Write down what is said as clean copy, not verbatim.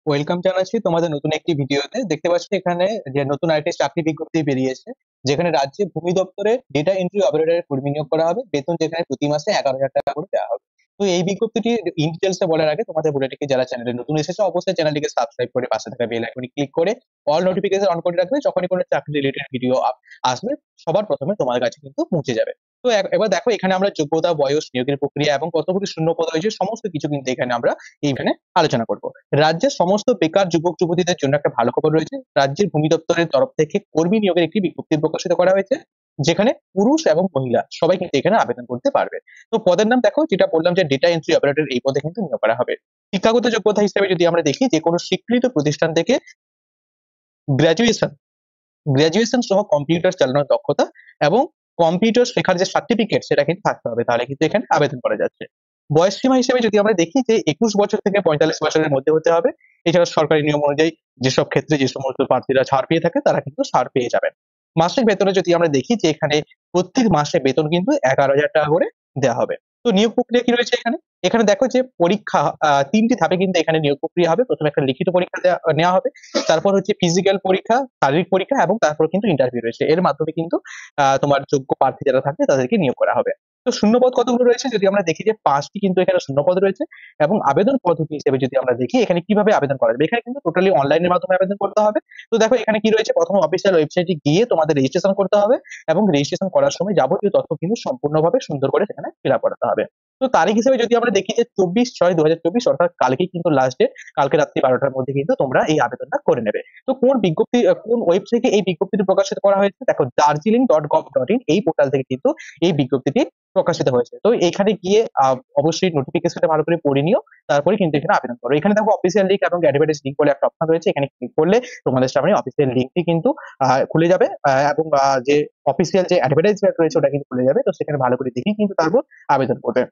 Welcome জানাচ্ছি তোমাদের নতুন একটি ভিডিওতে। দেখতে পাচ্ছ এখানে যে নতুন আরেকটি চাকরি বিজ্ঞপ্তি বেরিয়েছে, যেখানে রাজ্যে ভূমি দপ্তরে ডেটা এন্ট্রি অপারেটরের কর্মী নিয়োগ করা হবে। বেতন যেখানে প্রতি মাসে 11,000 টাকা করে দেওয়া হবে। তো এই বিজ্ঞপ্তিটি ইন ডিটেলসে বলার আগে তোমাদের বলে রাখি, যারা চ্যানেলে নতুন এসেছে অবশ্যই চ্যানেলটিকে সাবস্ক্রাইব করে পাশে থাকা বেল আইকনে ক্লিক করে অল নোটিফিকেশন অন করে রাখবে। যখনই কোনো চাকরি রিলেটেড ভিডিও আসবে সবার প্রথমে তোমার কাছে কিন্তু পৌঁছে যাবে। তো এবার দেখো এখানে আমরা যোগ্যতা, বয়স, নিয়োগের প্রক্রিয়া এবং কতগুলি শূন্য পদ হয়েছে সমস্ত কিছু কিন্তু এখানে আমরা এইখানে আলোচনা করব। রাজ্যের সমস্ত বেকার যুবক যুবতীদের জন্য একটা ভালো খবর রয়েছে। রাজ্যের ভূমি দপ্তরের তরফ থেকে কর্মী নিয়োগের একটি বিজ্ঞপ্তি প্রকাশিত করা হয়েছে, যেখানে পুরুষ এবং মহিলা সবাই কিন্তু এখানে আবেদন করতে পারবে। তো পদের নাম দেখো, যেটা বললাম যে ডেটা এন্ট্রি অপারেটর, এই পদে কিন্তু নিয়োগ করা হবে। শিক্ষাগত যোগ্যতা হিসেবে যদি আমরা দেখি, যে কোনো স্বীকৃত প্রতিষ্ঠান থেকে গ্রাজুয়েশন গ্রাজুয়েশন সহ কম্পিউটার চালানোর দক্ষতা এবং কম্পিউটার শেখার যে সার্টিফিকেট সেটা কিন্তু থাকতে হবে, তাহলে কিন্তু এখানে আবেদন করা যাচ্ছে। বয়স সীমা হিসেবে যদি আমরা দেখি, যে 21 বছর থেকে 45 বছরের মধ্যে হতে হবে। এছাড়া সরকারি নিয়ম অনুযায়ী যেসব ক্ষেত্রে যে সমস্ত প্রার্থীরা ছাড় পেয়ে থাকে তারা কিন্তু ছাড় পেয়ে যাবেন। মাসিক বেতনে যদি আমরা দেখি, যে এখানে প্রত্যেক মাসে বেতন কিন্তু 11,000 টাকা করে দেওয়া হবে। তো নিয়োগ প্রক্রিয়া কি রয়েছে এখানে? এখানে দেখো যে পরীক্ষা ৩টি ধাপে কিন্তু এখানে নিয়োগ প্রক্রিয়া হবে। প্রথমে একটা লিখিত পরীক্ষা নেওয়া হবে। তারপর হচ্ছে ফিজিক্যাল পরীক্ষা, শারীরিক পরীক্ষা এবং তারপর কিন্তু ইন্টারভিউ রয়েছে। এর মাধ্যমে কিন্তু তোমার যোগ্য প্রার্থী যারা থাকবে তাদেরকে নিয়োগ করা হবে। তো শূন্যপদ কতগুলো রয়েছে যদি আমরা দেখি, যে 5টি কিন্তু এখানে শূন্যপদ রয়েছে। এবং আবেদন পদ্ধতি হিসেবে যদি আমরা দেখি, এখানে কিভাবে আবেদন করা যাবে, এখানে কিন্তু টোটালি অনলাইনের মাধ্যমে আবেদন করতে হবে। তো দেখো এখানে কি রয়েছে, প্রথম অফিসিয়াল ওয়েবসাইটে গিয়ে তোমাদের রেজিস্ট্রেশন করতে হবে এবং রেজিস্ট্রেশন করার সময় যাবতীয় তথ্য কিন্তু সম্পূর্ণভাবে সুন্দর করে সেখানে ফিল আপ করাতে হবে। তো তারিখ হিসেবে যদি আমরা দেখি, যে 24/6/2024, অর্থাৎ কালকেই কিন্তু লাস্ট ডেট। কালকে রাত্রি 12টার মধ্যে কিন্তু তোমরা এই আবেদনটা করে নেবে। তো কোন ওয়েবসাইটে এই বিজ্ঞপ্তিটি প্রকাশিত করা হয়েছে? দেখো, darjeeling.gov.in এই পোর্টাল থেকে কিন্তু এই বিজ্ঞপ্তিটি প্রকাশিত হয়েছে। তো এইখানে গিয়ে অবশ্যই নোটিফিকেশনটা ভালো করে পড়ে নিও। তারপরে কিন্তু এখানে আবেদন করো। এখানে দেখো অফিসিয়াল লিঙ্ক এবং অ্যাডভার্টাইজ লিঙ্ক বলে একটা অপশন রয়েছে। এখানে ক্লিক করলে তোমাদের সামনে অফিসিয়াল লিঙ্কটি কিন্তু খুলে যাবে, এবং যে অফিসিয়াল যে অ্যাডভার্টাইজমেন্ট রয়েছে ওটা কিন্তু খুলে যাবে। তো সেখানে ভালো করে দেখে কিন্তু তারপর আবেদন করবে।